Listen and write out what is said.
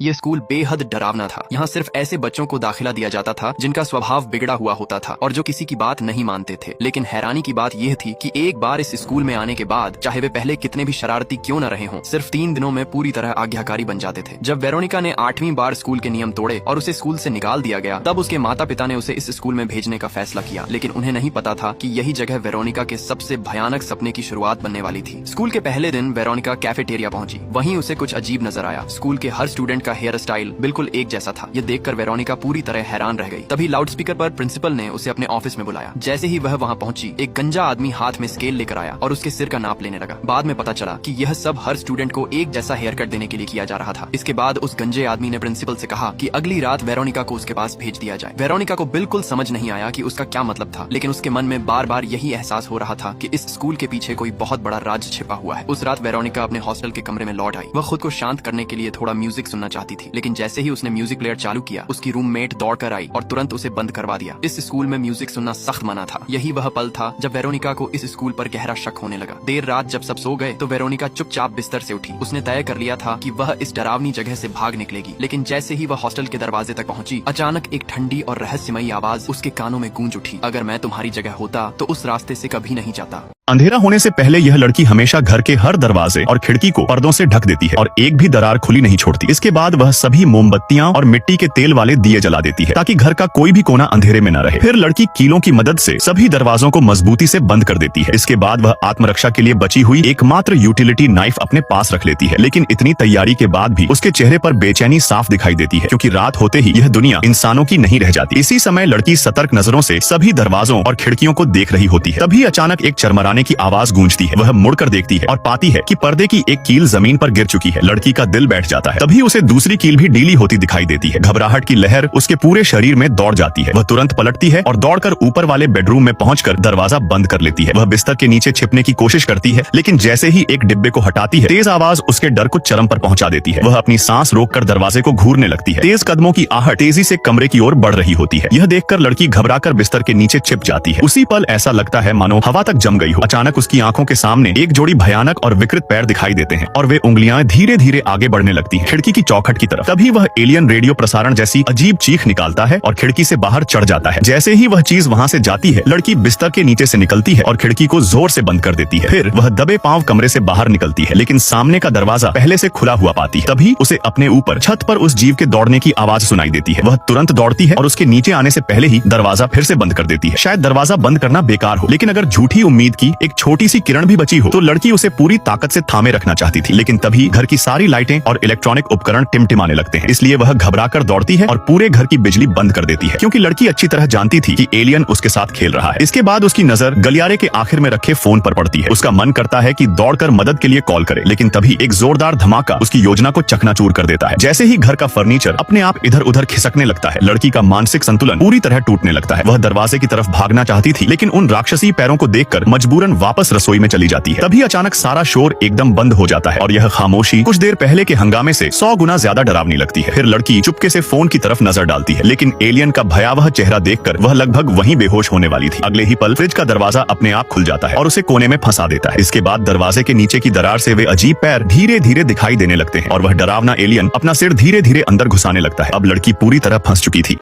ये स्कूल बेहद डरावना था। यहाँ सिर्फ ऐसे बच्चों को दाखिला दिया जाता था जिनका स्वभाव बिगड़ा हुआ होता था और जो किसी की बात नहीं मानते थे। लेकिन हैरानी की बात यह थी कि एक बार इस स्कूल में आने के बाद, चाहे वे पहले कितने भी शरारती क्यों न रहे हों, सिर्फ 3 दिनों में पूरी तरह आज्ञाकारी बन जाते थे। जब वेरोनिका ने 8वीं बार स्कूल के नियम तोड़े और उसे स्कूल से निकाल दिया गया, तब उसके माता पिता ने उसे इस स्कूल में भेजने का फैसला किया। लेकिन उन्हें नहीं पता था कि यही जगह वेरोनिका के सबसे भयानक सपने की शुरुआत बनने वाली थी। स्कूल के पहले दिन वेरोनिका कैफेटेरिया पहुंची। वहीं उसे कुछ अजीब नजर आया। स्कूल के हर स्टूडेंट का हेयर स्टाइल बिल्कुल एक जैसा था। ये देखकर वेरोनिका पूरी तरह हैरान रह गई। तभी लाउडस्पीकर पर प्रिंसिपल ने उसे अपने ऑफिस में बुलाया। जैसे ही वह वहां पहुंची, एक गंजा आदमी हाथ में स्केल लेकर आया और उसके सिर का नाप लेने लगा। बाद में पता चला कि यह सब हर स्टूडेंट को एक जैसा हेयर कट देने के लिए किया जा रहा था। इसके बाद उस गंजे आदमी ने प्रिंसिपल से कहा कि अगली रात वेरोनिका को उसके पास भेज दिया जाए। वेरोनिका को बिल्कुल समझ नहीं आया कि उसका क्या मतलब था, लेकिन उसके मन में बार बार यही एहसास हो रहा था कि इस स्कूल के पीछे कोई बहुत बड़ा राज छिपा हुआ है। उस रात वेरोनिका अपने हॉस्टल के कमरे में लौट आई। वह खुद को शांत करने के लिए थोड़ा म्यूजिक सुनना चाहती थी, लेकिन जैसे ही उसने म्यूजिक प्लेयर चालू किया, उसकी रूममेट दौड़कर आई और तुरंत उसे बंद करवा दिया। इस स्कूल में म्यूजिक सुनना सख्त मना था। यही वह पल था जब वेरोनिका को इस स्कूल पर गहरा शक होने लगा। देर रात जब सब सो गए तो वेरोनिका चुपचाप बिस्तर से उठी। उसने तय कर लिया था कि वह इस डरावनी जगह से भाग निकलेगी। लेकिन जैसे ही वह हॉस्टल के दरवाजे तक पहुंची, अचानक एक ठंडी और रहस्यमयी आवाज उसके कानों में गूंज उठी। अगर मैं तुम्हारी जगह होता तो उस रास्ते से कभी नहीं जाता। अंधेरा होने से पहले यह लड़की हमेशा घर के हर दरवाजे और खिड़की को पर्दों से ढक देती है और एक भी दरार खुली नहीं छोड़ती। इसके बाद वह सभी मोमबत्तियां और मिट्टी के तेल वाले दिए जला देती है ताकि घर का कोई भी कोना अंधेरे में न रहे। फिर लड़की कीलों की मदद से सभी दरवाजों को मजबूती से बंद कर देती है। इसके बाद वह आत्मरक्षा के लिए बची हुई एकमात्र यूटिलिटी नाइफ अपने पास रख लेती है। लेकिन इतनी तैयारी के बाद भी उसके चेहरे पर बेचैनी साफ दिखाई देती है, क्योंकि रात होते ही यह दुनिया इंसानों की नहीं रह जाती। इसी समय लड़की सतर्क नजरों से सभी दरवाजों और खिड़कियों को देख रही होती है। तभी अचानक एक चरमराने की आवाज गूंजती है। वह मुड़कर देखती है और पाती है कि पर्दे की एक कील जमीन पर गिर चुकी है। लड़की का दिल बैठ जाता है। तभी उसे दूसरी कील भी ढीली होती दिखाई देती है। घबराहट की लहर उसके पूरे शरीर में दौड़ जाती है। वह तुरंत पलटती है और दौड़कर ऊपर वाले बेडरूम में पहुंचकर दरवाजा बंद कर लेती है। वह बिस्तर के नीचे छिपने की कोशिश करती है, लेकिन जैसे ही एक डिब्बे को हटाती है, तेज आवाज उसके डर को चरम पर पहुंचा देती है। वह अपनी सांस रोककर दरवाजे को घूरने लगती है। तेज कदमों की आहट तेजी से कमरे की ओर बढ़ रही होती है। यह देखकर लड़की घबराकर बिस्तर के नीचे छिप जाती है। उसी पल ऐसा लगता है मानो हवा तक जम गई हो। अचानक उसकी आंखों के सामने एक जोड़ी भयानक और विकृत पैर दिखाई देते हैं और वे उंगलियां धीरे धीरे आगे बढ़ने लगती हैं खिड़की की चौखट की तरफ। तभी वह एलियन रेडियो प्रसारण जैसी अजीब चीख निकालता है और खिड़की से बाहर चढ़ जाता है। जैसे ही वह चीज वहां से जाती है, लड़की बिस्तर के नीचे से निकलती है और खिड़की को जोर से बंद कर देती है। फिर वह दबे पांव कमरे से बाहर निकलती है, लेकिन सामने का दरवाजा पहले से खुला हुआ पाती है। तभी उसे अपने ऊपर छत पर उस जीव के दौड़ने की आवाज सुनाई देती है। वह तुरंत दौड़ती है और उसके नीचे आने से पहले ही दरवाजा फिर से बंद कर देती है। शायद दरवाजा बंद करना बेकार हो, लेकिन अगर झूठी उम्मीद की एक छोटी सी किरण भी बची हो तो लड़की उसे पूरी ताकत से थामे रखना चाहती थी। लेकिन तभी घर की सारी लाइटें और इलेक्ट्रॉनिक उपकरण टिमटिमाने लगते हैं। इसलिए वह घबराकर दौड़ती है और पूरे घर की बिजली बंद कर देती है, क्योंकि लड़की अच्छी तरह जानती थी कि एलियन उसके साथ खेल रहा है। इसके बाद उसकी नजर गलियारे के आखिर में रखे फोन पर पड़ती है। उसका मन करता है कि दौड़कर मदद के लिए कॉल करे, लेकिन तभी एक जोरदार धमाका उसकी योजना को चकनाचूर कर देता है। जैसे ही घर का फर्नीचर अपने आप इधर उधर खिसकने लगता है, लड़की का मानसिक संतुलन पूरी तरह टूटने लगता है। वह दरवाजे की तरफ भागना चाहती थी, लेकिन उन राक्षसी पैरों को देखकर मजबूरन वापस रसोई में चली जाती है। तभी अचानक सारा शोर एकदम बंद हो जाता है और यह खामोशी कुछ देर पहले के हंगामे से 100 गुना ज्यादा डरावनी लगती है। फिर लड़की चुपके से फोन की तरफ नजर डालती है, लेकिन एलियन का भयावह चेहरा देखकर वह लगभग वहीं बेहोश होने वाली थी। अगले ही पल फ्रिज का दरवाजा अपने आप खुल जाता है और उसे कोने में फंसा देता है। इसके बाद दरवाजे के नीचे की दरार से वे अजीब पैर धीरे धीरे दिखाई देने लगते हैं और वह डरावना एलियन अपना सिर धीरे धीरे अंदर घुसाने लगता है। अब लड़की पूरी तरह फंस चुकी थी।